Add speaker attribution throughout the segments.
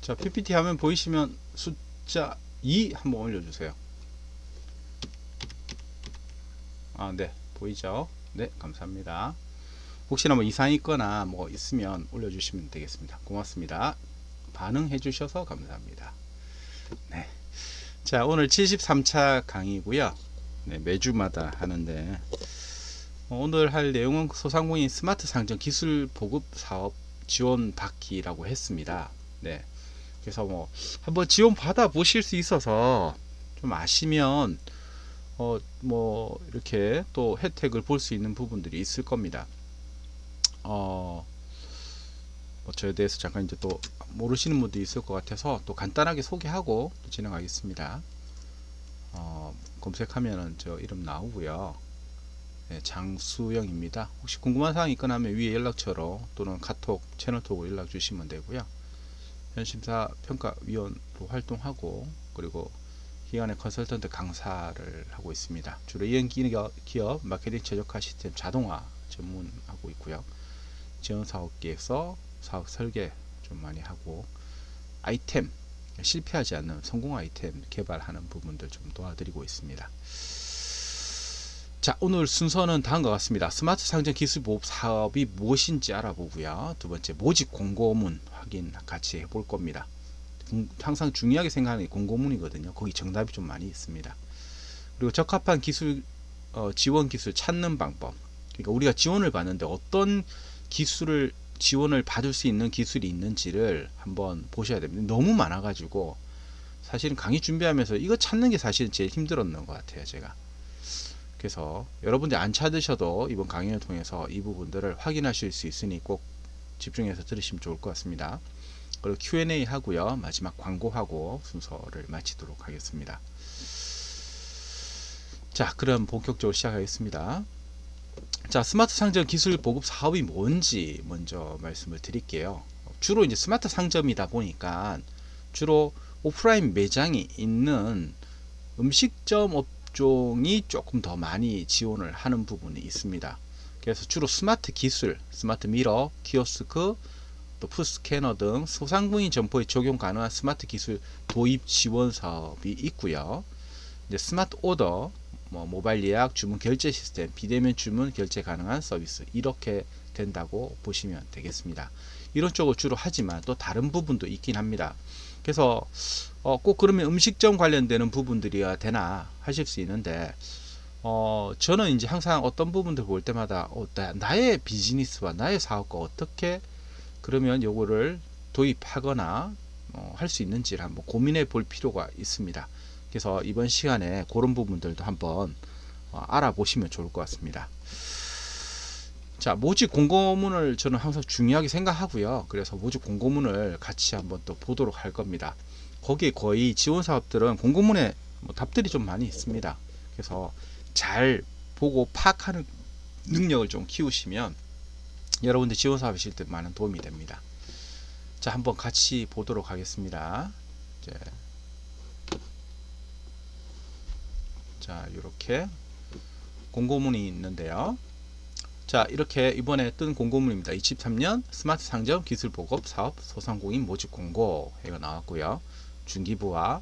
Speaker 1: 자, PPT 화면 보이시면 숫자 2 한번 올려주세요. 아, 네, 보이죠? 네, 감사합니다. 혹시나 뭐 이상이 있거나 뭐 있으면 올려주시면 되겠습니다. 고맙습니다. 반응해 주셔서 감사합니다. 네. 자, 오늘 73차 강의고요. 네, 매주마다 하는데 오늘 할 내용은 소상공인 스마트 상점 기술 보급 사업 지원 받기라고 했습니다. 네. 그래서 뭐 한번 지원 받아 보실 수 있어서 좀 아시면 뭐 이렇게 또 혜택을 볼 수 있는 부분들이 있을 겁니다. 뭐 저에 대해서 잠깐 이제 또 모르시는 분도 있을 것 같아서 또 간단하게 소개하고 또 진행하겠습니다. 검색하면은 저 이름 나오고요. 네, 장수영입니다. 혹시 궁금한 사항이 있거나 하면 위에 연락처로 또는 카톡 채널톡으로 연락 주시면 되고요. 현심사 평가위원으로 활동하고 그리고 기관의 컨설턴트 강사를 하고 있습니다. 주로 이행 기업 마케팅 최적화 시스템 자동화 전문하고 있고요. 지원사업계에서 사업 설계 좀 많이 하고 아이템 실패하지 않는 성공 아이템 개발하는 부분들 좀 도와드리고 있습니다. 자, 오늘 순서는 다음과 같습니다. 스마트 상점 기술 보급 사업이 무엇인지 알아보고요. 두 번째 모집 공고문 확인 같이 해볼 겁니다. 항상 중요하게 생각하는 게 공고문이거든요. 거기 정답이 좀 많이 있습니다. 그리고 적합한 기술 지원 기술 찾는 방법. 그러니까 우리가 지원을 받는데 어떤 기술을 지원을 받을 수 있는 기술이 있는지를 한번 보셔야 됩니다. 너무 많아가지고 사실은 강의 준비하면서 이거 찾는 게 사실은 제일 힘들었는 것 같아요, 제가. 그래서 여러분들 안 찾으셔도 이번 강의를 통해서 이 부분들을 확인하실 수 있으니 꼭 집중해서 들으시면 좋을 것 같습니다. 그리고 Q&A 하고요. 마지막 광고하고 순서를 마치도록 하겠습니다. 자, 그럼 본격적으로 시작하겠습니다. 자, 스마트 상점 기술 보급 사업이 뭔지 먼저 말씀을 드릴게요. 주로 이제 스마트 상점이다 보니까 주로 오프라인 매장이 있는 음식점 업종이 조금 더 많이 지원을 하는 부분이 있습니다. 그래서 주로 스마트 기술, 스마트 미러, 키오스크, 또 푸스캐너 등 소상공인 점포에 적용 가능한 스마트 기술 도입 지원 사업이 있고요. 이제 스마트 오더, 모바일 예약, 주문 결제 시스템, 비대면 주문 결제 가능한 서비스 이렇게 된다고 보시면 되겠습니다. 이런 쪽을 주로 하지만 또 다른 부분도 있긴 합니다. 그래서 꼭 그러면 음식점 관련되는 부분들이야 되나 하실 수 있는데 저는 이제 항상 어떤 부분들 볼 때마다 나의 비즈니스와 나의 사업과 어떻게 그러면 요거를 도입하거나 할 수 있는지를 한번 고민해 볼 필요가 있습니다. 그래서 이번 시간에 그런 부분들도 한번 알아보시면 좋을 것 같습니다. 자, 모집 공고문을 저는 항상 중요하게 생각하고요. 그래서 모집 공고문을 같이 한번 또 보도록 할 겁니다. 거기에 거의 지원 사업들은 공고문에 답들이 좀 많이 있습니다. 그래서 잘 보고 파악하는 능력을 좀 키우시면 여러분들 지원 사업 하실 때 많은 도움이 됩니다. 자, 한번 같이 보도록 하겠습니다. 자, 이렇게 공고문이 있는데요. 자, 이렇게 이번에 뜬 공고문입니다. 23년 스마트 상점 기술 보급 사업 소상공인 모집 공고 해가 나왔고요. 중기부와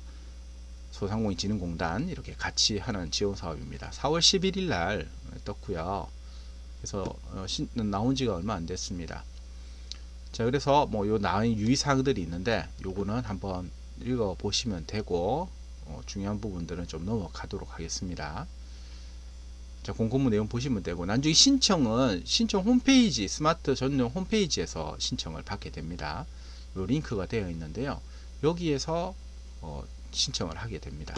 Speaker 1: 소상공인진흥공단 이렇게 같이 하는 지원 사업입니다. 4월 11일 날 떴고요. 그래서 나온 지가 얼마 안 됐습니다. 자, 그래서 요 나온 유의사항들이 있는데 요거는 한번 읽어 보시면 되고 중요한 부분들은 좀 넘어가도록 하겠습니다. 자, 공고문 내용 보시면 되고 나중에 신청 홈페이지 스마트 전용 홈페이지에서 신청을 받게 됩니다. 요 링크가 되어 있는데요. 여기에서 신청을 하게 됩니다.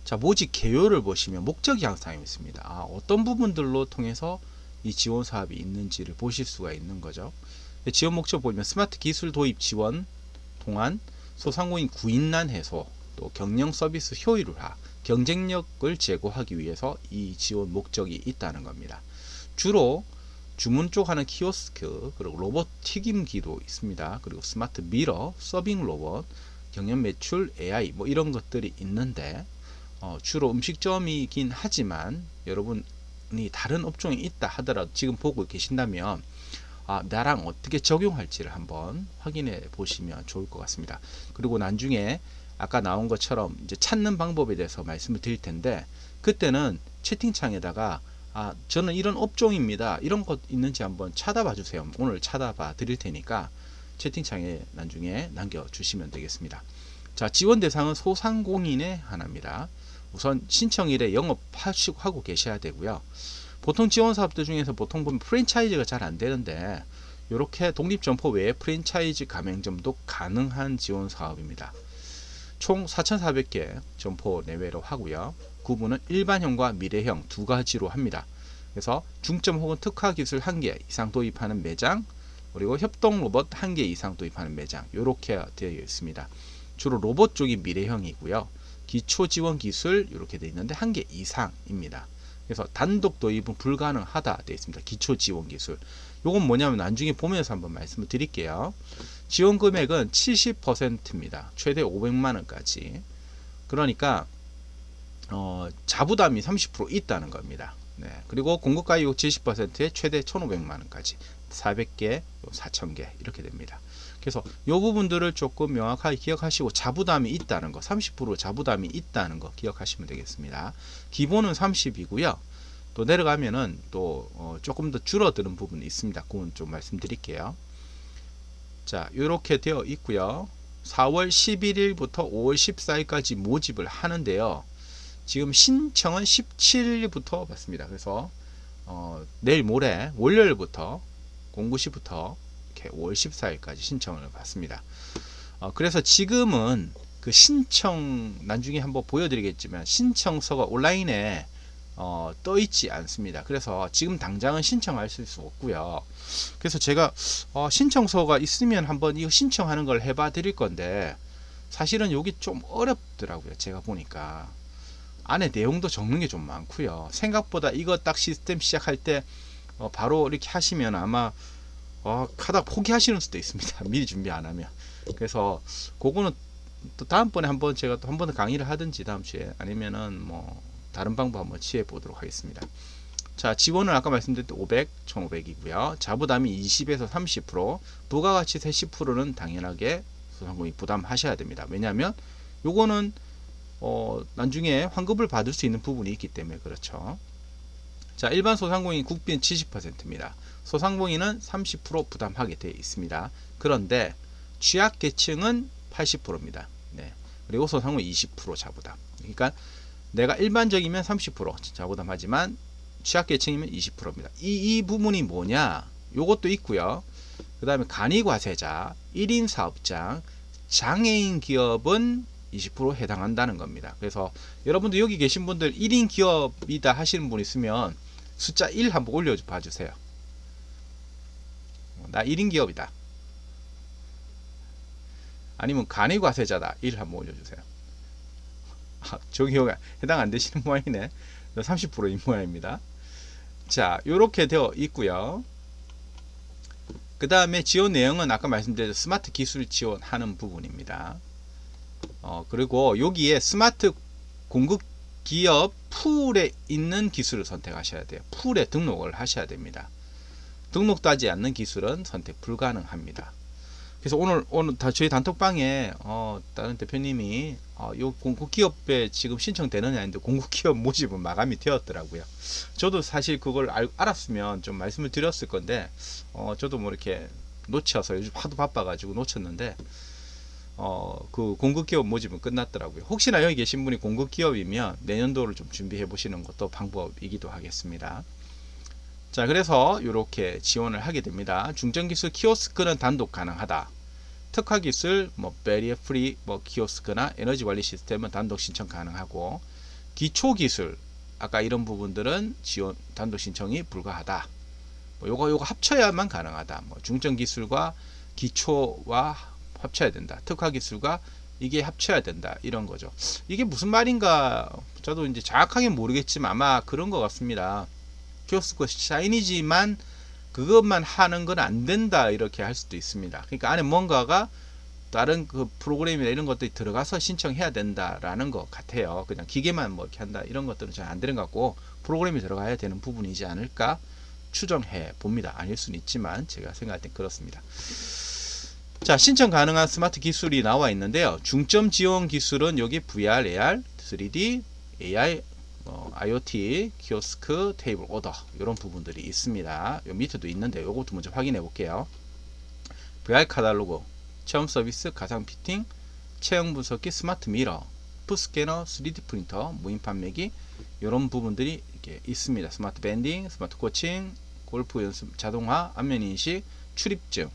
Speaker 1: 자, 모집 개요를 보시면 목적이 항상 있습니다. 어떤 부분들로 통해서 이 지원 사업이 있는지를 보실 수가 있는 거죠. 지원 목적 보면 스마트 기술 도입 지원 동안 소상공인 구인난 해소, 또 경영 서비스 효율화, 경쟁력을 제고하기 위해서 이 지원 목적이 있다는 겁니다. 주로 주문 쪽 하는 키오스크, 그리고 로봇 튀김기도 있습니다. 그리고 스마트 미러, 서빙 로봇, 경연 매출, AI 이런 것들이 있는데 주로 음식점이긴 하지만 여러분이 다른 업종이 있다 하더라도 지금 보고 계신다면 나랑 어떻게 적용할지를 한번 확인해 보시면 좋을 것 같습니다. 그리고 나중에 아까 나온 것처럼 이제 찾는 방법에 대해서 말씀을 드릴 텐데, 그때는 채팅창에다가 저는 이런 업종입니다, 이런 것 있는지 한번 찾아봐 주세요. 오늘 찾아봐 드릴 테니까 채팅창에 나중에 남겨주시면 되겠습니다. 자, 지원 대상은 소상공인에 한합니다. 우선 신청일에 영업하고 계셔야 되고요. 보통 지원 사업들 중에서 보통 보면 프랜차이즈가 잘 안 되는데, 이렇게 독립점포 외에 프랜차이즈 가맹점도 가능한 지원 사업입니다. 총 4,400개 점포 내외로 하고요. 구분은 일반형과 미래형 두 가지로 합니다. 그래서 중점 혹은 특화 기술 1개 이상 도입하는 매장, 그리고 협동 로봇 1개 이상 도입하는 매장, 이렇게 되어 있습니다. 주로 로봇 쪽이 미래형이고요. 기초 지원 기술 이렇게 되어 있는데 1개 이상입니다. 그래서 단독 도입은 불가능하다 되어 있습니다. 기초 지원 기술. 요건 뭐냐면 나중에 보면서 한번 말씀을 드릴게요. 지원 금액은 70%입니다. 최대 500만 원까지. 그러니까 자부담이 30% 있다는 겁니다. 네. 그리고 공급가격 70%에 최대 1,500만 원까지. 400개, 4,000개 이렇게 됩니다. 그래서 이 부분들을 조금 명확하게 기억하시고, 자부담이 있다는 거, 30% 자부담이 있다는 거 기억하시면 되겠습니다. 기본은 30이고요. 또 내려가면은 또 조금 더 줄어드는 부분이 있습니다. 그건 좀 말씀드릴게요. 자, 이렇게 되어 있고요. 4월 11일부터 5월 14일까지 모집을 하는데요. 지금 신청은 17일부터 받습니다. 그래서 내일 모레 월요일부터 09시부터 이렇게 5월 14일까지 신청을 받습니다. 그래서 지금은 그 신청, 나중에 한번 보여드리겠지만 신청서가 온라인에 떠 있지 않습니다. 그래서 지금 당장은 신청하실 수 없고요. 그래서 제가 신청서가 있으면 한번 이거 신청하는 걸 해봐 드릴 건데, 사실은 여기 좀 어렵더라고요. 제가 보니까 안에 내용도 적는 게 좀 많고요. 생각보다 이거 딱 시스템 시작할 때 바로 이렇게 하시면 아마 하다 포기하시는 수도 있습니다. 미리 준비 안 하면. 그래서 그거는 또 다음번에 한번 제가 또 한 번 강의를 하든지 다음 주에, 아니면은 뭐 다른 방법 한번 취해 보도록 하겠습니다. 자, 지원은 아까 말씀드린 500, 1,500이고요. 자부담이 20에서 30%, 부가가치 30%는 당연하게 소상공인 부담하셔야 됩니다. 왜냐하면 요거는 나중에 환급을 받을 수 있는 부분이 있기 때문에 그렇죠. 자, 일반 소상공인 국빈 70%입니다. 소상공인은 30% 부담하게 되어 있습니다. 그런데 취약계층은 80%입니다. 네. 그리고 소상공인 20% 자부담. 그러니까 내가 일반적이면 30% 자부담하지만 취약계층이면 20%입니다. 이 부분이 뭐냐? 요것도 있고요. 그 다음에 간이과세자, 1인 사업장, 장애인 기업은 20% 해당한다는 겁니다. 그래서 여러분들 여기 계신 분들 1인 기업이다 하시는 분 있으면 숫자 1 한번 올려봐 주세요. 나 1인 기업이다. 아니면 간이과세자다. 1 한번 올려주세요. 저기 해당 안 되시는 모양이네. 30%인 모양입니다. 자, 이렇게 되어 있고요. 그 다음에 지원 내용은 아까 말씀드린 스마트 기술 지원하는 부분입니다. 그리고 여기에 스마트 공급 기업 풀에 있는 기술을 선택하셔야 돼요. 풀에 등록을 하셔야 됩니다. 등록되지 않는 기술은 선택 불가능합니다. 그래서 오늘 다 저희 단톡방에 다른 대표님이 요 공급기업에 지금 신청되느냐 했는데 공급기업 모집은 마감이 되었더라고요. 저도 사실 그걸 알았으면 좀 말씀을 드렸을 건데 저도 뭐 이렇게 놓쳐서 요즘 하도 바빠가지고 놓쳤는데 그 공급기업 모집은 끝났더라고요. 혹시나 여기 계신 분이 공급기업이면 내년도를 좀 준비해 보시는 것도 방법이기도 하겠습니다. 자, 그래서 이렇게 지원을 하게 됩니다. 중점기술 키오스크는 단독 가능하다. 특화기술 베리어 프리 키오스크나 에너지 관리 시스템은 단독 신청 가능하고, 기초기술 아까 이런 부분들은 지원 단독 신청이 불가하다. 요거 합쳐야만 가능하다. 중점기술과 기초와 합쳐야 된다. 특화기술과 이게 합쳐야 된다. 이런 거죠. 이게 무슨 말인가 저도 이제 정확하게 모르겠지만 아마 그런 것 같습니다. 키오스크 샤이니지만 그것만 하는 건 안 된다 이렇게 할 수도 있습니다. 그러니까 안에 뭔가가 다른 그 프로그램이나 이런 것들이 들어가서 신청해야 된다라는 것 같아요. 그냥 기계만 이렇게 한다 이런 것들은 잘 안 되는 것 같고 프로그램이 들어가야 되는 부분이지 않을까 추정해 봅니다. 아닐 수는 있지만 제가 생각할 땐 그렇습니다. 자, 신청 가능한 스마트 기술이 나와 있는데요. 중점 지원 기술은 여기 VR, AR, 3D, AI, IoT, 키오스크, 테이블 오더 이런 부분들이 있습니다. 요 밑에도 있는데 요것도 먼저 확인해 볼게요. VR 카탈로그, 체험 서비스, 가상 피팅, 체형 분석기, 스마트 미러, 푸스캐너, 3D 프린터, 무인 판매기 이런 부분들이 이렇게 있습니다. 스마트 밴딩, 스마트 코칭, 골프 연습, 자동화, 안면 인식, 출입증,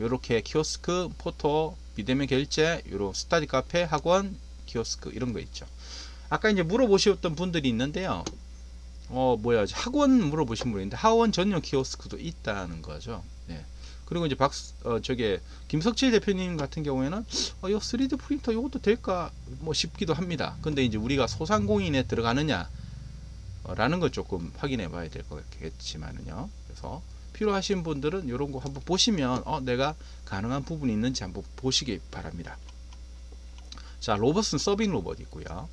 Speaker 1: 요렇게 키오스크, 포토, 비대면 결제, 요런 스터디 카페, 학원, 키오스크 이런 거 있죠. 아까 이제 물어보셨던 분들이 있는데요. 학원 물어보신 분인데 학원 전용 키오스크도 있다는 거죠. 네. 그리고 이제 김석칠 대표님 같은 경우에는 요 3D 프린터 요것도 될까 뭐 싶기도 합니다. 근데 이제 우리가 소상공인에 들어가느냐 라는 걸 조금 확인해 봐야 될 거겠지만은요. 그래서 필요하신 분들은 이런 거 한번 보시면 내가 가능한 부분이 있는지 한번 보시기 바랍니다. 자, 로봇은 서빙 로봇 있고요.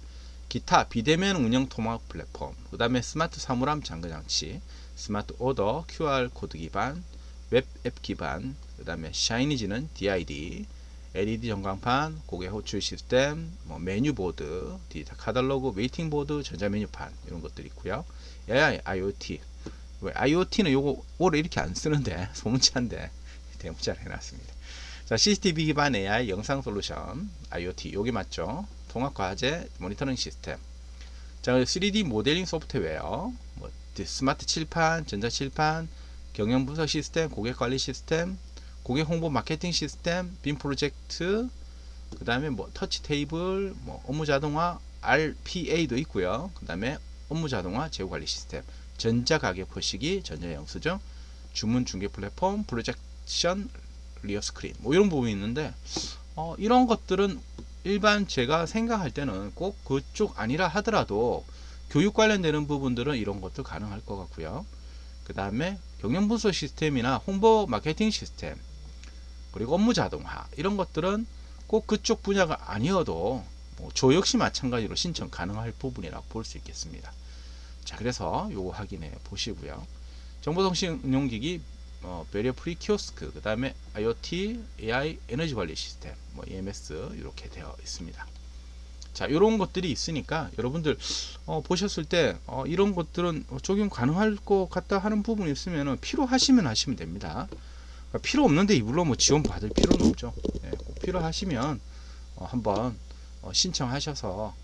Speaker 1: 기타 비대면 운영 통합 플랫폼, 그 다음에 스마트 사물함 잠금 장치, 스마트 오더, QR 코드 기반, 웹 앱 기반, 그 다음에 샤이니지는 DID, LED 전광판, 고객 호출 시스템, 메뉴 보드, 디지털 카탈로그, 웨이팅 보드, 전자 메뉴판 이런 것들이 있고요. AI, IoT. IoT는 요거 올해 이렇게 안 쓰는데 소문자인데 대문자를 해놨습니다. 자, CCTV 기반 AI 영상 솔루션, IoT 요게 맞죠? 통합 과제 모니터링 시스템. 자, 3D 모델링 소프트웨어, 스마트 칠판, 전자 칠판, 경영 분석 시스템, 고객 관리 시스템, 고객 홍보 마케팅 시스템, 빔 프로젝트, 그 다음에 터치 테이블, 업무 자동화, RPA도 있고요. 그 다음에 업무 자동화 재고 관리 시스템, 전자 가격 표시기, 전자 영수증, 주문 중개 플랫폼, 프로젝션 리어 스크린, 이런 부분이 있는데 이런 것들은 일반 제가 생각할 때는 꼭 그쪽 아니라 하더라도 교육 관련되는 부분들은 이런 것도 가능할 것 같고요. 그 다음에 경영 분석 시스템이나 홍보 마케팅 시스템, 그리고 업무 자동화 이런 것들은 꼭 그쪽 분야가 아니어도 저 역시 마찬가지로 신청 가능할 부분이라고 볼 수 있겠습니다. 자, 그래서 요거 확인해 보시고요. 정보통신 응용기기, 배리어 프리 키오스크, 그 다음에 IoT, AI, 에너지 관리 시스템, EMS 이렇게 되어 있습니다. 자, 이런 것들이 있으니까 여러분들 보셨을 때 이런 것들은 적용 가능할 것 같다 하는 부분이 있으면 필요하시면 하시면 됩니다. 그러니까 필요 없는데 물론 지원 받을 필요는 없죠. 예, 꼭 필요하시면 한번 신청하셔서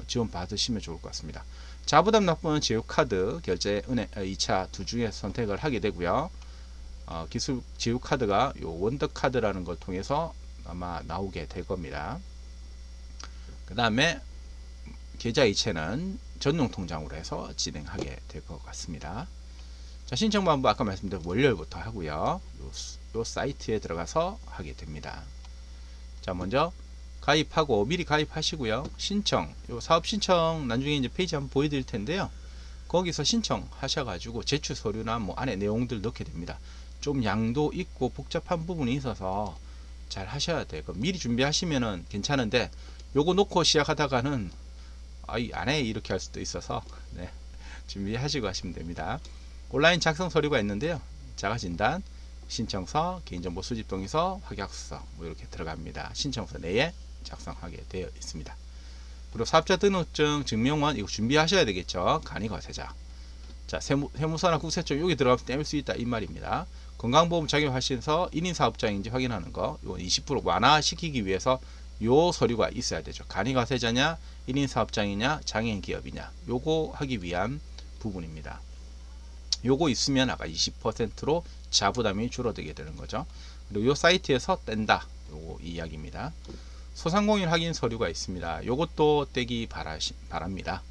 Speaker 1: 지원 받으시면 좋을 것 같습니다. 자부담 납부는 제휴카드, 결제, 은행, 2차 두 중에 선택을 하게 되고요. 기술 제휴카드가 요 원더카드라는 걸 통해서 아마 나오게 될 겁니다. 그 다음에 계좌 이체는 전용 통장으로 해서 진행하게 될 것 같습니다. 자, 신청 방법 아까 말씀드린 월요일부터 하고요. 요 사이트에 들어가서 하게 됩니다. 자, 먼저 가입하고 미리 가입하시고요. 신청, 요 사업 신청 나중에 이제 페이지 한번 보여드릴 텐데요. 거기서 신청하셔가지고 제출 서류나 안에 내용들 넣게 됩니다. 좀 양도 있고 복잡한 부분이 있어서 잘 하셔야 돼요. 미리 준비하시면은 괜찮은데 요거 놓고 시작하다가는 안해 이렇게 할 수도 있어서 네, 준비하시고 하시면 됩니다. 온라인 작성 서류가 있는데요. 자가진단, 신청서, 개인정보 수집 동의서, 확약서 이렇게 들어갑니다. 신청서 내에 작성하게 되어 있습니다. 그리고 사업자 등록증, 증명원 이거 준비하셔야 되겠죠. 간이거세자. 자, 세무서나 국세청 여기 들어가면 떼일 수 있다 이 말입니다. 건강보험 자격하셔서 1인 사업장인지 확인하는 거. 이건 20% 완화시키기 위해서 요 서류가 있어야 되죠. 간이과세자냐, 1인 사업장이냐, 장애인 기업이냐. 요거 하기 위한 부분입니다. 요거 있으면 아까 20%로 자부담이 줄어들게 되는 거죠. 그리고 요 사이트에서 뗀다. 요거 이야기입니다. 소상공인 확인 서류가 있습니다. 요것도 떼기 바랍니다.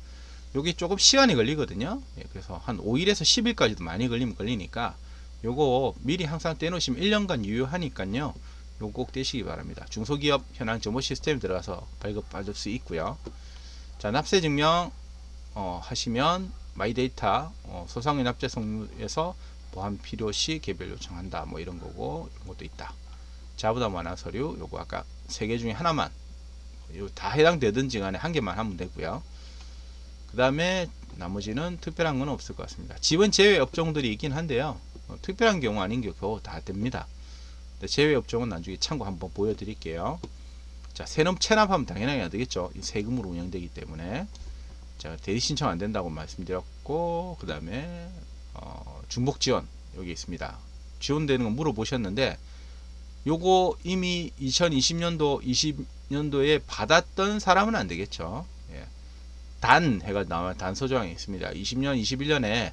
Speaker 1: 여기 조금 시간이 걸리거든요. 그래서 한 5일에서 10일까지도 많이 걸리니까 요거 미리 항상 떼놓으시면 1년간 유효하니까요. 요거 꼭 떼시기 바랍니다. 중소기업 현황 정보 시스템 들어가서 발급받을 수 있고요. 자, 납세 증명 하시면 마이데이터 소상공인 납세 성에서 보안 필요 시 개별 요청한다 이런 거고 이런 것도 있다. 자부담 완화 서류 요거 아까 3개 중에 하나만 다 해당되든지 간에 한 개만 하면 되고요. 그 다음에 나머지는 특별한 건 없을 것 같습니다. 지원 제외 업종들이 있긴 한데요. 특별한 경우 아닌 경우 다 됩니다. 제외 업종은 나중에 참고 한번 보여드릴게요. 자, 세납 체납하면 당연하게 안 되겠죠. 세금으로 운영되기 때문에. 자, 대리 신청 안 된다고 말씀드렸고, 그 다음에 중복 지원 여기 있습니다. 지원되는 거 물어보셨는데, 요거 이미 2020년도 20년도에 받았던 사람은 안 되겠죠. 예. 단 해가 나와 단서 조항이 있습니다. 20년 21년에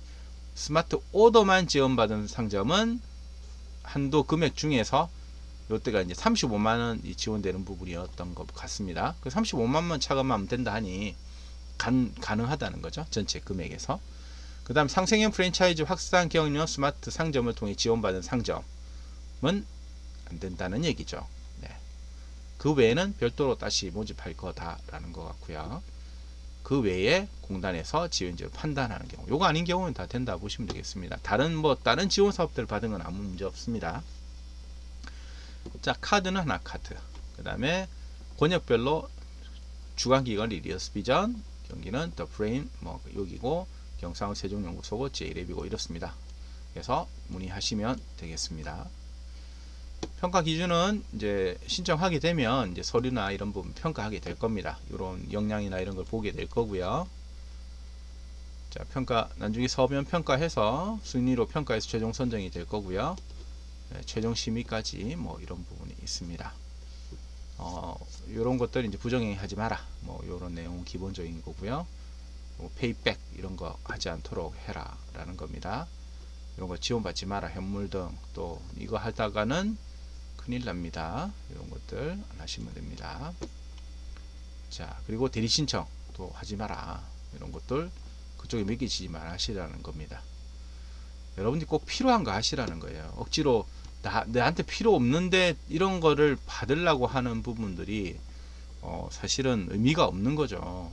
Speaker 1: 스마트 오더만 지원받은 상점은 한도 금액 중에서 요때가 이제 35만원 지원되는 부분이었던 것 같습니다. 그 35만원 차감하면 된다 하니 가능하다는 거죠. 전체 금액에서. 그 다음 상생형 프랜차이즈 확산 경영 스마트 상점을 통해 지원받은 상점은 안 된다는 얘기죠. 네. 그 외에는 별도로 다시 모집할 거다라는 것 같고요. 그 외에 공단에서 지원지를 판단하는 경우, 요거 아닌 경우는 다 된다 보시면 되겠습니다. 다른 지원 사업들을 받은 건 아무 문제 없습니다. 자, 카드는 하나 카드. 그 다음에 권역별로 주관기관 리디어스 비전, 경기는 더 프레임 여기고, 경상은 세종연구소고 J랩이고 이렇습니다. 그래서 문의하시면 되겠습니다. 평가 기준은 이제 신청하게 되면 이제 서류나 이런 부분 평가하게 될 겁니다. 이런 역량이나 이런 걸 보게 될 거고요. 자, 평가 나중에 서면 평가해서 순위로 평가해서 최종 선정이 될 거고요. 네, 최종 심의까지 이런 부분이 있습니다. 이런 것들 이제 부정행위하지 마라. 이런 내용은 기본적인 거고요. 페이백 이런 거 하지 않도록 해라라는 겁니다. 이런 거 지원받지 마라. 현물 등 또 이거 하다가는 큰일 납니다. 이런 것들 안 하시면 됩니다. 자, 그리고 대리 신청도 하지 마라. 이런 것들 그쪽에 맡기지 마라 하시라는 겁니다. 여러분들이 꼭 필요한 거 하시라는 거예요. 억지로 나한테 필요 없는데 이런 거를 받으려고 하는 부분들이 사실은 의미가 없는 거죠.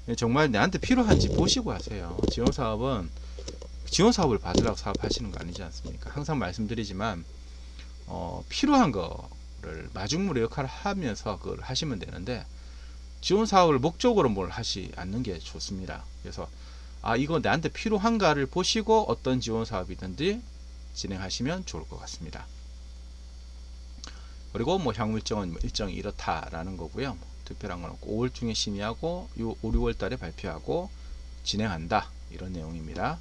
Speaker 1: 예. 정말 나한테 필요한지 보시고 하세요. 지원 사업을 받으려고 사업하시는 거 아니지 않습니까? 항상 말씀드리지만 필요한 거를 마중물의 역할을 하면서 그걸 하시면 되는데, 지원 사업을 목적으로 뭘 하지 않는 게 좋습니다. 그래서 이거 나한테 필요한가를 보시고 어떤 지원 사업이든지 진행하시면 좋을 것 같습니다. 그리고 향후 일정은 일정이 이렇다라는 거고요. 특별한 건 없고 5월 중에 심의하고 5, 6월 달에 발표하고 진행한다 이런 내용입니다.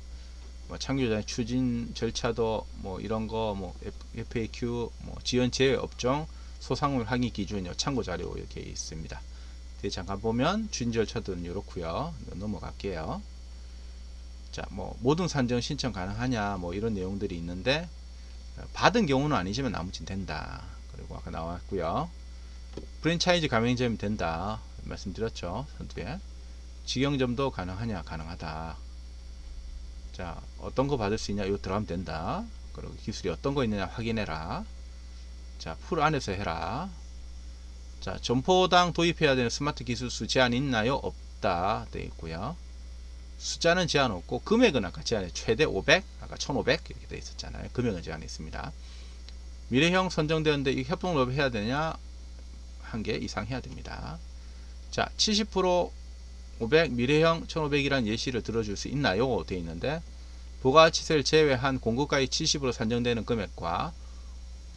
Speaker 1: 창조자의 추진 절차도 이런 거 FAQ 지원 제외 업종 소상물 항의 기준 참고 자료 이렇게 있습니다. 뒤에 잠깐 보면 추진 절차들은 이렇고요. 넘어갈게요. 자, 모든 산정 신청 가능하냐 이런 내용들이 있는데, 받은 경우는 아니지만 나머지는 된다. 그리고 아까 나왔고요. 프랜차이즈 가맹점이 된다 말씀드렸죠. 선두에 직영점도 가능하냐? 가능하다. 자, 어떤 거 받을 수 있냐? 이거 들어가면 된다. 그리고 기술이 어떤 거 있느냐 확인해라. 자, 풀 안에서 해라. 자, 점포당 도입해야 되는 스마트 기술수 제한 있나요? 없다 되어 있고요. 숫자는 제한 없고 금액은 아까 제한해 최대 500, 아까 1500 이렇게 되어 있었잖아요. 금액은 제한이 있습니다. 미래형 선정되었는데 이 협동을 해야 되냐? 1개 이상 해야 됩니다. 자, 70% 500 미래형 1500이라는 예시를 들어줄 수 있나요? 되어 있는데, 부가가치세를 제외한 공급가액 70으로 산정되는 금액과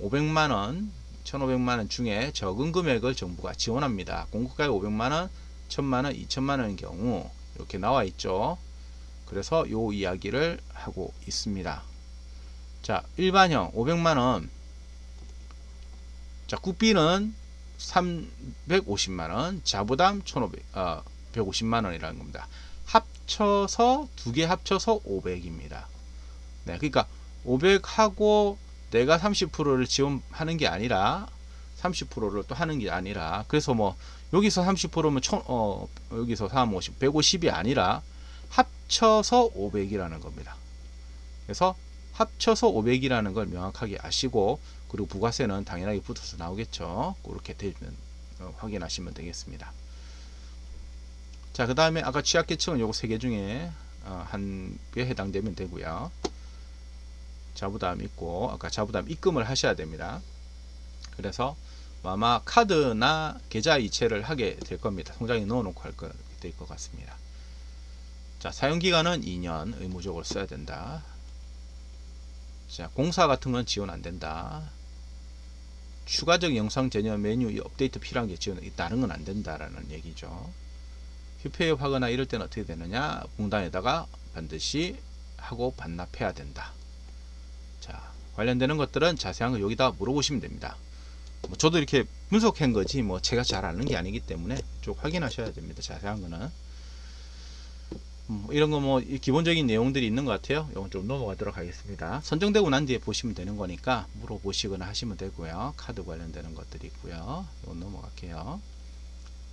Speaker 1: 500만원 1500만원 중에 적은 금액을 정부가 지원합니다. 공급가액 500만원 1000만원 2000만원인 경우 이렇게 나와 있죠. 그래서 요 이야기를 하고 있습니다. 자, 일반형 500만원. 자, 국비는 350만원, 자부담 150만원이라는 겁니다. 합쳐서 두 개 합쳐서 500입니다. 네, 그러니까 500하고 내가 30%를 지원하는 게 아니라 30%를 또 하는 게 아니라, 그래서 여기서 30%면 여기서 350, 150이 아니라 합쳐서 500이라는 겁니다. 그래서 합쳐서 500이라는 걸 명확하게 아시고, 그리고 부가세는 당연하게 붙어서 나오겠죠. 그렇게 되면 확인하시면 되겠습니다. 자, 그 다음에 아까 취약계층은 요거 3개 중에 한 개 해당되면 되고요. 자부담 있고, 아까 자부담 입금을 하셔야 됩니다. 그래서 아마 카드나 계좌 이체를 하게 될 겁니다. 통장에 넣어놓고 될 것 같습니다. 자, 사용기간은 2년 의무적으로 써야 된다. 자, 공사 같은 건 지원 안 된다. 추가적 영상 전혀 메뉴 업데이트 필요한 게 지원 다른 건 안 된다라는 얘기죠. 휴폐업하거나 이럴 때는 어떻게 되느냐? 공단에다가 반드시 하고 반납해야 된다. 자, 관련되는 것들은 자세한 거 여기다 물어보시면 됩니다. 뭐 저도 이렇게 분석한 거지 뭐 제가 잘 아는 게 아니기 때문에 쭉 확인하셔야 됩니다. 자세한 거는 이런 거 뭐 기본적인 내용들이 있는 것 같아요. 이건 좀 넘어가도록 하겠습니다. 선정되고 난 뒤에 보시면 되는 거니까 물어보시거나 하시면 되고요. 카드 관련되는 것들이 있고요. 이건 넘어갈게요.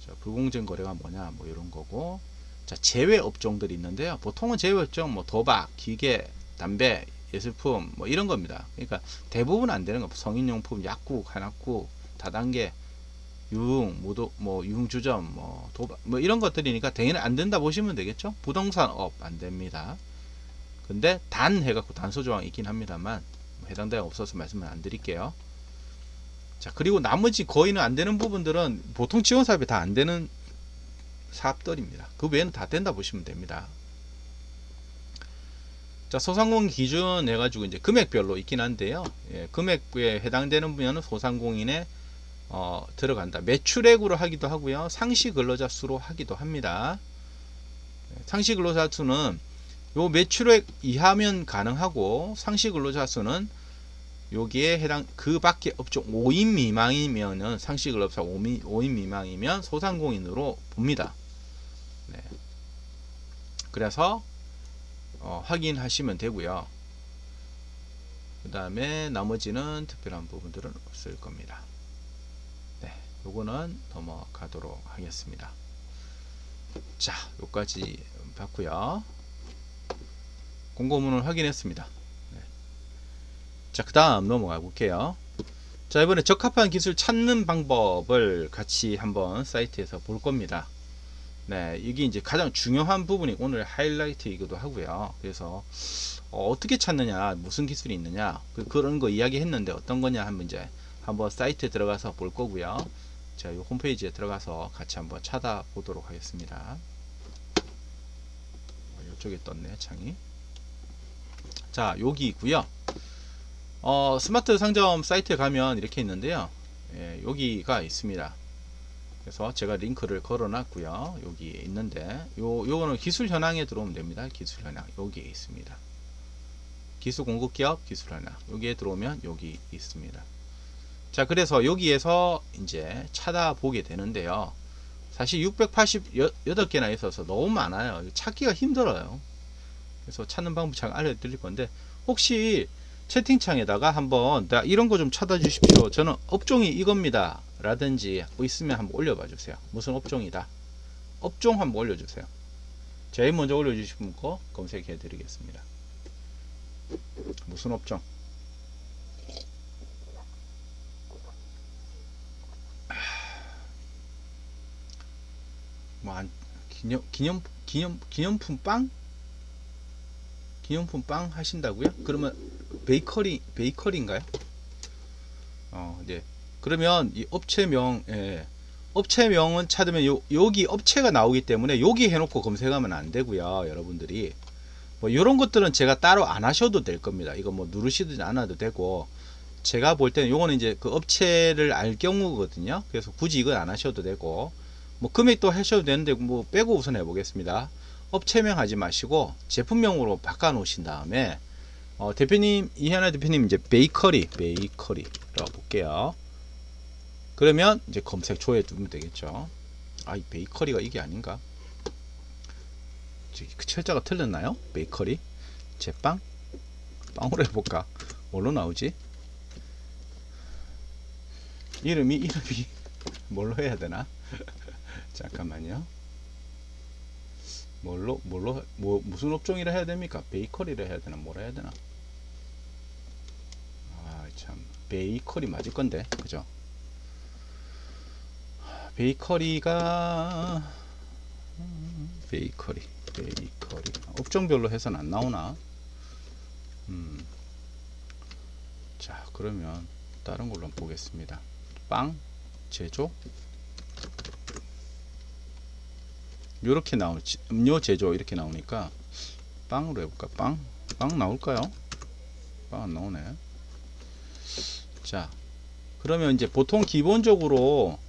Speaker 1: 자, 불공정 거래가 뭐냐 뭐 이런 거고. 자, 제외 업종들이 있는데요. 보통은 제외 업종 뭐 도박, 기계, 담배, 예술품 뭐 이런 겁니다. 그러니까 대부분 안 되는 거 성인용품, 약국, 한약국, 다단계, 유흥, 뭐 유흥주점, 뭐 도박, 뭐 이런 것들이니까 당연히 안 된다 보시면 되겠죠. 부동산업 안 됩니다. 근데 단 해갖고 단서 조항이 있긴 합니다만 해당대가 없어서 말씀을 안 드릴게요. 자, 그리고 나머지 거의는 안 되는 부분들은 보통 지원 사업이 다 안 되는 사업들입니다. 그 외에는 다 된다 보시면 됩니다. 자, 소상공인 기준 해가지고 이제 금액별로 있긴 한데요. 예, 금액에 해당되는 분야는 소상공인에 들어간다. 매출액으로 하기도 하고요. 상시 근로자 수로 하기도 합니다. 상시 근로자 수는 요 매출액 이하면 가능하고 상시 근로자 수는 여기에 해당 그 밖에 업종 5인 미만이면은 상시 근로자 5인 미만이면 소상공인으로 봅니다. 네. 그래서 확인하시면 되고요. 그 다음에 나머지는 특별한 부분들은 없을 겁니다. 네, 요거는 넘어가도록 하겠습니다. 자, 요까지 봤고요. 공고문을 확인했습니다. 네. 자, 그 다음 넘어가 볼게요. 자, 이번에 적합한 기술 찾는 방법을 같이 한번 사이트에서 볼 겁니다. 네, 이게 이제 가장 중요한 부분이 오늘 하이라이트이기도 하고요. 그래서 어떻게 찾느냐, 무슨 기술이 있느냐, 그런 거 이야기했는데 어떤 거냐 하면 이제 한번 사이트에 들어가서 볼 거고요. 자, 이 홈페이지에 들어가서 같이 한번 찾아보도록 하겠습니다. 이쪽에 떴네, 창이. 자, 여기 있고요. 스마트 상점 사이트에 가면 이렇게 있는데요. 예, 여기가 있습니다. 그래서 제가 링크를 걸어 놨고요. 여기 있는데 요거는 기술 현황에 들어오면 됩니다. 기술 현황 여기에 있습니다. 기술 공급기업 기술 현황 여기에 들어오면 여기 있습니다. 자, 그래서 여기에서 이제 찾아보게 되는데요. 사실 688개나 있어서 너무 많아요. 찾기가 힘들어요. 그래서 찾는 방법 잘 알려드릴 건데 혹시 채팅창에다가 한번 이런 거 좀 찾아 주십시오. 저는 업종이 이겁니다. 라든지 뭐 있으면 한번 올려봐 주세요. 무슨 업종이다. 업종 한번 올려주세요. 제일 먼저 올려주신 거 검색해 드리겠습니다. 무슨 업종? 뭐 기념품 빵? 기념품 빵 하신다고요? 그러면 베이커리인가요? 네. 그러면 이 업체명, 업체명은 찾으면 여기 업체가 나오기 때문에 여기 해놓고 검색하면 안 되고요. 여러분들이 뭐 이런 것들은 제가 따로 안 하셔도 될 겁니다. 이거 뭐 누르시지 않아도 되고 제가 볼 때는 요거는 이제 그 업체를 알 경우거든요. 그래서 굳이 이건 안 하셔도 되고 뭐 금액도 하셔도 되는데 뭐 빼고 우선 해보겠습니다. 업체명 하지 마시고 제품명으로 바꿔 놓으신 다음에 대표님 이현아 대표님 이제 베이커리라고 볼게요. 그러면 이제 검색 초에 두면 되겠죠. 아, 이 베이커리가 이게 아닌가? 그 철자가 틀렸나요? 베이커리 제빵 빵으로 해볼까? 뭘로 나오지? 이름이 뭘로 해야 되나? 잠깐만요. 무슨 업종이라 해야 됩니까? 베이커리라 해야 되나? 뭐라 해야 되나? 아, 참. 베이커리 맞을 건데. 그죠? 베이커리 업종별로 해서는 안 나오나? 자, 그러면 다른 걸로 한번 보겠습니다. 빵 제조 요렇게 나오지. 음료 제조 이렇게 나오니까 빵으로 해볼까? 빵 나올까요? 빵 안 나오네. 자, 그러면 이제 보통 기본적으로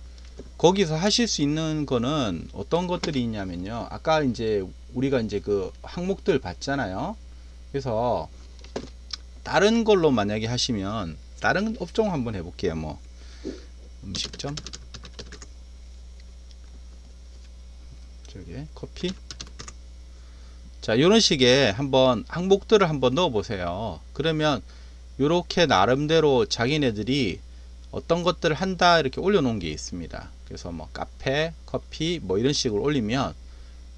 Speaker 1: 거기서 하실 수 있는 거는 어떤 것들이 있냐면요. 아까 이제 우리가 이제 그 항목들 봤잖아요. 그래서 다른 걸로 만약에 하시면 다른 업종 한번 해볼게요. 뭐 음식점, 저기 커피. 자, 이런 식의 한번 항목들을 한번 넣어 보세요. 그러면 이렇게 나름대로 자기네들이 어떤 것들을 한다 이렇게 올려놓은 게 있습니다. 그래서 뭐 카페, 커피 뭐 이런 식으로 올리면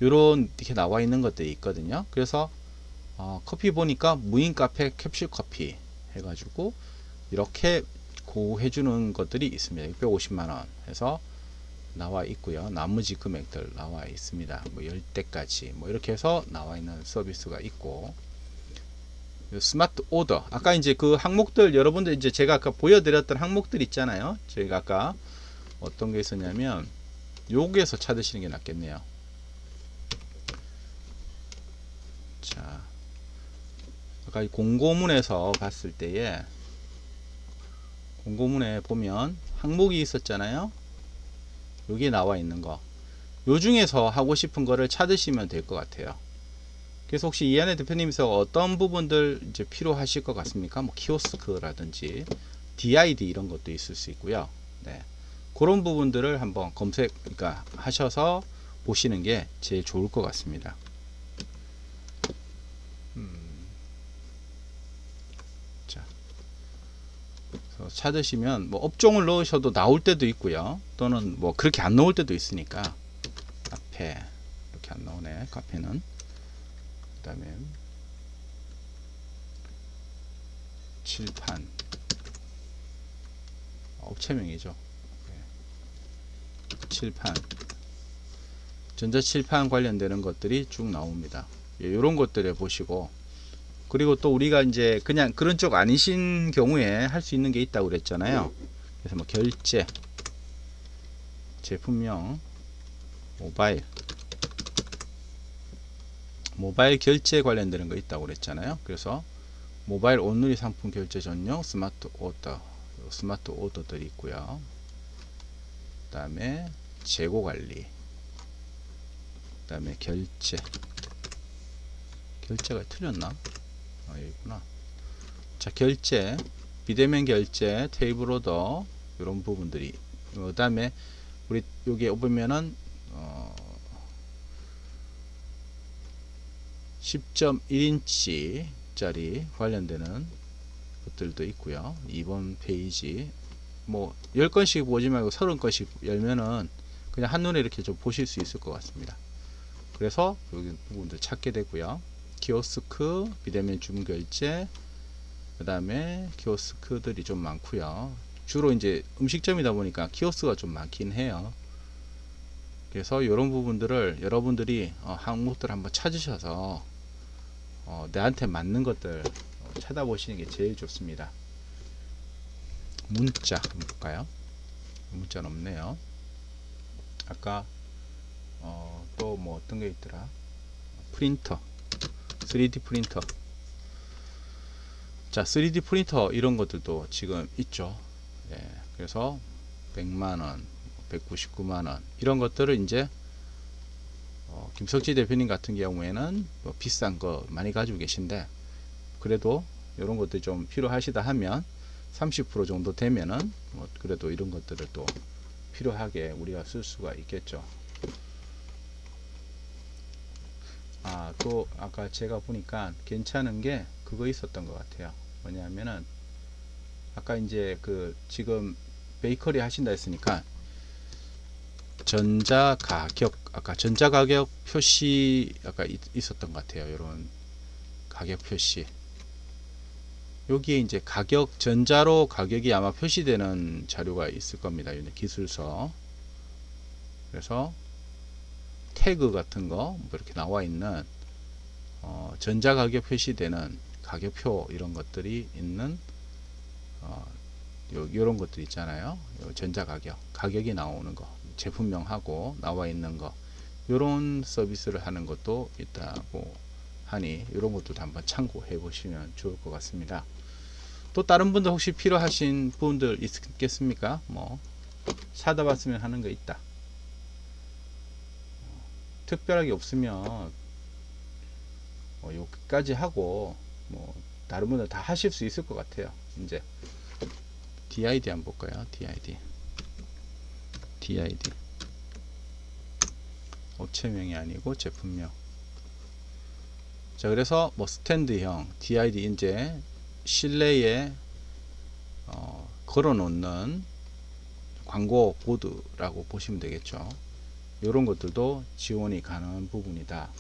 Speaker 1: 요런 이렇게 나와 있는 것들이 있거든요. 그래서 커피 보니까 무인 카페 캡슐 커피 해가지고 이렇게 고해주는 것들이 있습니다. 650만원 해서 나와 있고요. 나머지 금액들 나와 있습니다. 뭐 10대까지 뭐 이렇게 해서 나와 있는 서비스가 있고, 스마트 오더, 아까 이제 그 항목들 여러분들 이제 제가 아까 보여드렸던 항목들 있잖아요. 저희가 아까 어떤 게 있었냐면 여기에서 찾으시는 게 낫겠네요. 자, 아까 이 공고문에서 봤을 때에 공고문에 보면 항목이 있었잖아요. 여기에 나와 있는 거, 요 중에서 하고 싶은 거를 찾으시면 될 것 같아요. 그래서 혹시 이한혜 대표님께서 어떤 부분들 이제 필요하실 것 같습니까? 뭐 키오스크라든지 DID 이런 것도 있을 수 있고요. 네, 그런 부분들을 한번 검색, 그러니까 하셔서 보시는 게 제일 좋을 것 같습니다. 자, 그래서 찾으시면 뭐 업종을 넣으셔도 나올 때도 있고요. 또는 뭐 그렇게 안 나올 때도 있으니까. 카페 이렇게 안 나오네. 카페는. 그다음에 칠판, 업체명이죠. 칠판, 전자칠판 관련되는 것들이 쭉 나옵니다. 이런 것들을 보시고, 그리고 또 우리가 이제 그냥 그런 쪽 아니신 경우에 할 수 있는 게 있다고 그랬잖아요. 그래서 뭐 결제, 제품명, 모바일 결제 관련되는 거 있다고 그랬잖아요. 그래서 모바일 온누리 상품 결제 전용 스마트 오더들이 있고요. 그 다음에 재고 관리, 그 다음에 결제가 틀렸나? 여기구나. 자, 결제, 비대면 결제, 테이블 오더, 이런 부분들이. 그 다음에 우리 여기에 보면은 10.1인치 짜리 관련되는 것들도 있고요. 2번 페이지 뭐 10건씩 보지 말고 30건씩 열면은 그냥 한눈에 이렇게 좀 보실 수 있을 것 같습니다. 그래서 여기 부분들 찾게 되고요. 키오스크, 비대면 주문 결제, 그 다음에 키오스크들이 좀 많고요. 주로 이제 음식점이다 보니까 키오스크가 좀 많긴 해요. 그래서 이런 부분들을 여러분들이 항목들 한번 찾으셔서 내한테 맞는 것들 찾아보시는 게 제일 좋습니다. 문자 한번 볼까요? 문자는 없네요. 아까 또 뭐 어떤 게 있더라? 프린터, 3D 프린터. 자, 3D 프린터 이런 것들도 지금 있죠. 예, 그래서 100만원, 199만원 이런 것들을 이제 김석지 대표님 같은 경우에는 뭐 비싼 거 많이 가지고 계신데, 그래도 이런 것들이 좀 필요하시다 하면 30% 정도 되면은 뭐 그래도 이런 것들을 또 필요하게 우리가 쓸 수가 있겠죠. 또 아까 제가 보니까 괜찮은 게 그거 있었던 것 같아요. 뭐냐면은 아까 이제 그 지금 베이커리 하신다 했으니까 아까 전자 가격 표시 아까 있었던 것 같아요. 이런 가격 표시. 여기에 이제 가격, 전자로 가격이 아마 표시되는 자료가 있을 겁니다. 기술서. 그래서 태그 같은 거 뭐 이렇게 나와 있는 전자 가격 표시되는 가격표 이런 것들이 있는 요런 것들 있잖아요. 전자 가격이 나오는 거, 제품명하고 나와 있는 거, 요런 서비스를 하는 것도 있다고 하니 이런 것도 한번 참고해 보시면 좋을 것 같습니다. 또 다른 분들 혹시 필요하신 분들 있겠습니까? 뭐 사다 봤으면 하는 거 있다. 특별하게 없으면 여기까지 하고 뭐 다른 분들 다 하실 수 있을 것 같아요. 이제 DID 한번 볼까요? DID 업체명이 아니고 제품명. 자, 그래서 뭐 스탠드형 DID 이제 실내에 걸어 놓는 광고 보드라고 보시면 되겠죠. 이런 것들도 지원이 가능한 부분이다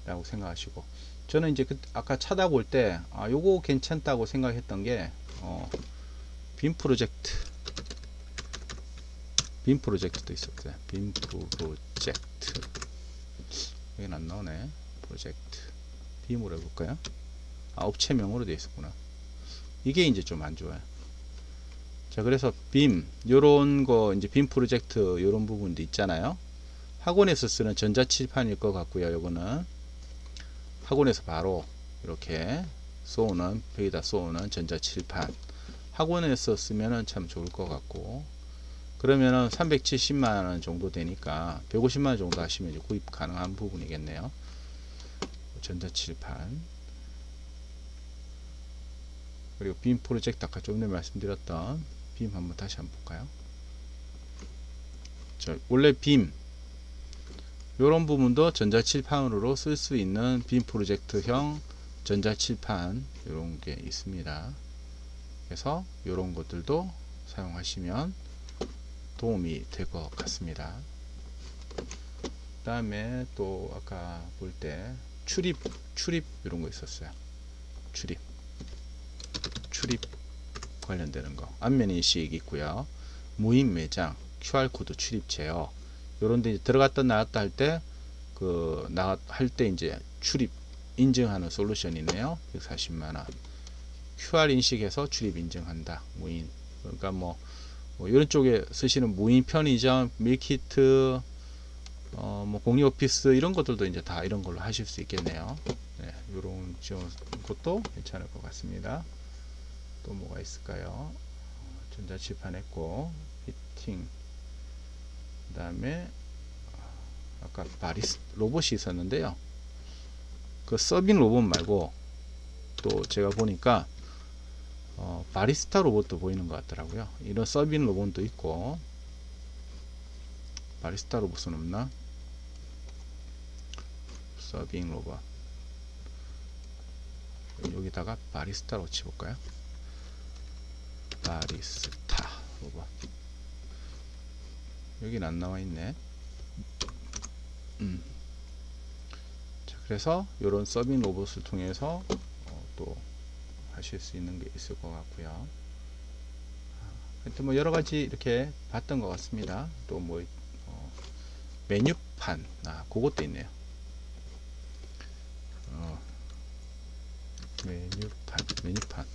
Speaker 1: 라고 생각하시고, 저는 이제 아까 찾아볼 때 요거 괜찮다고 생각했던 게 빔 프로젝트도 있었어요. 빔 프로젝트 여기는 안 나오네. 프로젝트 빔으로 해볼까요? 업체명으로 되어 있었구나. 이게 이제 좀 안 좋아요. 자, 그래서 빔 요런 거 이제 빔 프로젝트 요런 부분도 있잖아요. 학원에서 쓰는 전자칠판일 것 같고요. 요거는 학원에서 바로 이렇게 쏘는 벽에다 쏘는 전자칠판, 학원에서 쓰면은 참 좋을 것 같고, 그러면은 370만원 정도 되니까 150만원 정도 하시면 이제 구입 가능한 부분이겠네요. 전자칠판. 그리고 빔 프로젝트 아까 좀 전에 말씀드렸던 빔 한번 다시 한번 볼까요? 자, 원래 빔 요런 부분도 전자칠판으로 쓸 수 있는 빔 프로젝트형 전자칠판 요런 게 있습니다. 그래서 요런 것들도 사용하시면 도움이 될 것 같습니다. 그 다음에 또 아까 볼 때 출입 이런 거 있었어요. 출입 관련되는 거, 안면 인식 있고요. 무인 매장, QR코드 출입 제어, 요런데 들어갔다 나왔다 할 때 할 때 이제 출입 인증하는 솔루션이네요. 140만원. QR 인식해서 출입 인증한다. 무인. 그러니까 뭐 이런 쪽에 쓰시는 무인 편의점, 밀키트, 뭐 공유 오피스 이런 것들도 이제 다 이런 걸로 하실 수 있겠네요. 네, 이런 것도 괜찮을 것 같습니다. 또 뭐가 있을까요? 전자칠판 했고, 피팅, 그 다음에 아까 로봇이 있었는데요. 그 서빙 로봇 말고 또 제가 보니까 바리스타 로봇도 보이는 것 같더라고요. 이런 서빙 로봇도 있고. 바리스타 로봇은 없나? 서빙 로봇 여기다가 바리스타로 치볼까요? 바리스타 로봇 여긴 안 나와 있네. 자, 그래서 이런 서빙 로봇을 통해서 또 하실 수 있는 게 있을 것 같고요. 하여튼 뭐 여러 가지 이렇게 봤던 것 같습니다. 또 뭐 메뉴판, 그것도 있네요. 메뉴판.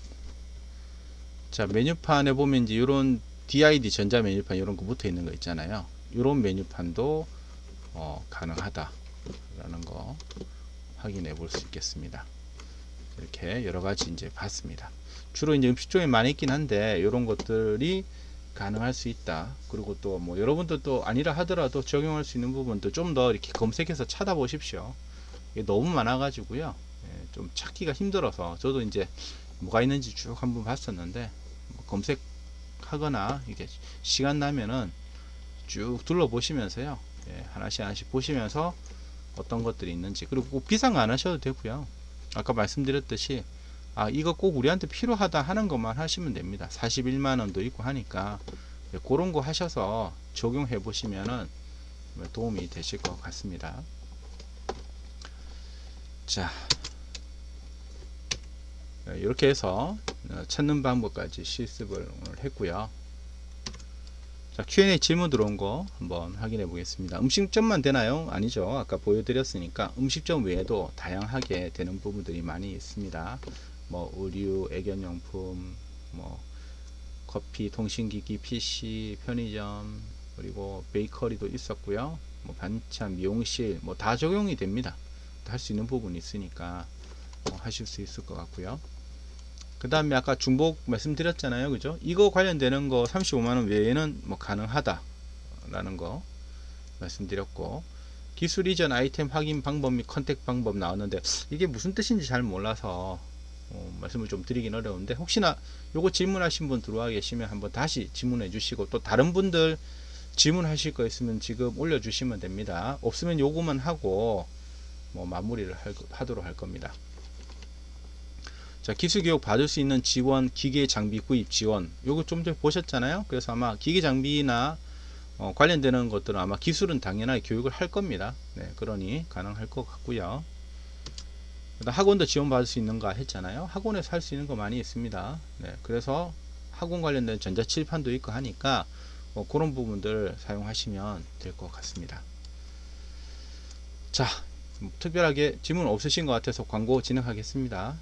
Speaker 1: 자, 메뉴판에 보면 이제 이런 DID 전자 메뉴판 이런 거 붙어 있는 거 있잖아요. 이런 메뉴판도 가능하다라는 거 확인해 볼 수 있겠습니다. 이렇게 여러 가지 이제 봤습니다. 주로 이제 음식점에 많이 있긴 한데 이런 것들이 가능할 수 있다. 그리고 또 뭐 여러분들 또 아니라 하더라도 적용할 수 있는 부분도 좀 더 이렇게 검색해서 찾아보십시오. 이게 너무 많아가지고요. 좀 찾기가 힘들어서 저도 이제 뭐가 있는지 쭉 한번 봤었는데 검색하거나 이게 시간 나면은 쭉 둘러보시면서요. 하나씩 보시면서 어떤 것들이 있는지, 그리고 꼭 비싼 거 안 하셔도 되고요. 아까 말씀드렸듯이 이거 꼭 우리한테 필요하다 하는 것만 하시면 됩니다. 41만원도 있고 하니까 그런 거 하셔서 적용해 보시면은 도움이 되실 것 같습니다. 자, 이렇게 해서 찾는 방법까지 실습을 오늘 했고요. 자, Q&A 질문 들어온 거 한번 확인해 보겠습니다. 음식점만 되나요? 아니죠. 아까 보여드렸으니까 음식점 외에도 다양하게 되는 부분들이 많이 있습니다. 뭐 의류, 애견용품, 뭐 커피, 통신기기, PC, 편의점, 그리고 베이커리도 있었고요. 뭐 반찬, 미용실 뭐 다 적용이 됩니다. 할 수 있는 부분이 있으니까 하실 수 있을 것 같고요. 그 다음에 아까 중복 말씀드렸잖아요, 그죠? 이거 관련되는 거 35만원 외에는 뭐 가능하다 라는 거 말씀드렸고, 기술 이전 아이템 확인 방법 및 컨택 방법 나왔는데 이게 무슨 뜻인지 잘 몰라서 말씀을 좀 드리긴 어려운데, 혹시나 요거 질문하신 분 들어와 계시면 한번 다시 질문해 주시고, 또 다른 분들 질문하실 거 있으면 지금 올려주시면 됩니다. 없으면 요거만 하고 뭐 마무리를 하도록 할 겁니다. 자, 기술교육 받을 수 있는 지원, 기계 장비 구입 지원, 요거 좀 전에 보셨잖아요. 그래서 아마 기계 장비나 관련되는 것들은 아마 기술은 당연하게 교육을 할 겁니다. 네, 그러니 가능할 것 같고요. 학원도 지원받을 수 있는가 했잖아요. 학원에서 할 수 있는 거 많이 있습니다. 네, 그래서 학원 관련된 전자칠판도 있고 하니까 그런 부분들 사용하시면 될 것 같습니다. 자, 특별하게 질문 없으신 것 같아서 광고 진행하겠습니다.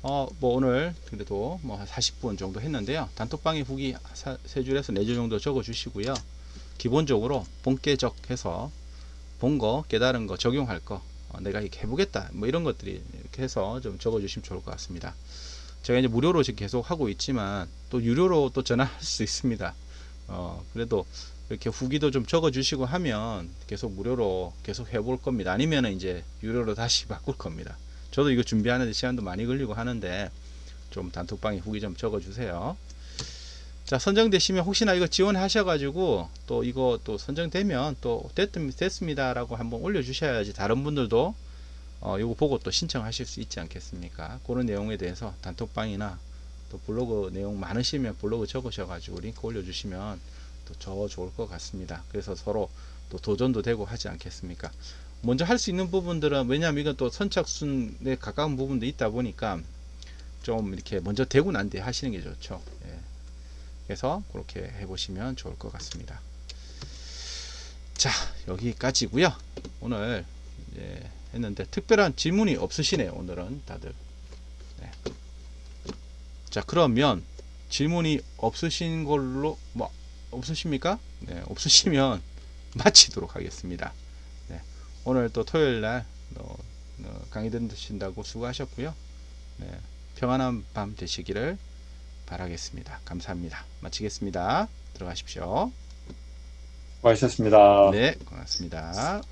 Speaker 1: 뭐 오늘 그래도 뭐 40분 정도 했는데요. 단톡방에 후기 3줄에서 4줄 정도 적어 주시고요. 기본적으로 본계적 해서 본 거, 깨달은 거, 적용할 거, 내가 이렇게 해보겠다 뭐 이런 것들이 이렇게 해서 좀 적어 주시면 좋을 것 같습니다. 제가 이제 무료로 지금 계속 하고 있지만 또 유료로 또 전화할 수 있습니다. 그래도 이렇게 후기도 좀 적어 주시고 하면 계속 무료로 계속 해볼 겁니다. 아니면 이제 유료로 다시 바꿀 겁니다. 저도 이거 준비하는데 시간도 많이 걸리고 하는데 좀 단톡방에 후기 좀 적어 주세요. 자, 선정되시면 혹시나 이거 지원하셔가지고 또 이거 또 선정되면 또 됐습니다 라고 한번 올려주셔야지 다른 분들도 이거 보고 또 신청하실 수 있지 않겠습니까? 그런 내용에 대해서 단톡방이나 또 블로그 내용 많으시면 블로그 적으셔가지고 링크 올려주시면 또 더 좋을 것 같습니다. 그래서 서로 또 도전도 되고 하지 않겠습니까? 먼저 할 수 있는 부분들은, 왜냐하면 이건 또 선착순에 가까운 부분도 있다 보니까 좀 이렇게 먼저 되고 난 뒤에 하시는 게 좋죠. 예. 그래서 그렇게 해보시면 좋을 것 같습니다. 자, 여기까지고요. 오늘 이제 했는데 특별한 질문이 없으시네요. 오늘은 다들. 네. 자, 그러면 질문이 없으신 걸로 뭐 없으십니까? 네, 없으시면 마치도록 하겠습니다. 네, 오늘 또 토요일날 강의 듣는다고 수고하셨고요. 네, 평안한 밤 되시기를 바라겠습니다. 감사합니다. 마치겠습니다. 들어가십시오.
Speaker 2: 수고하셨습니다.
Speaker 1: 네, 고맙습니다.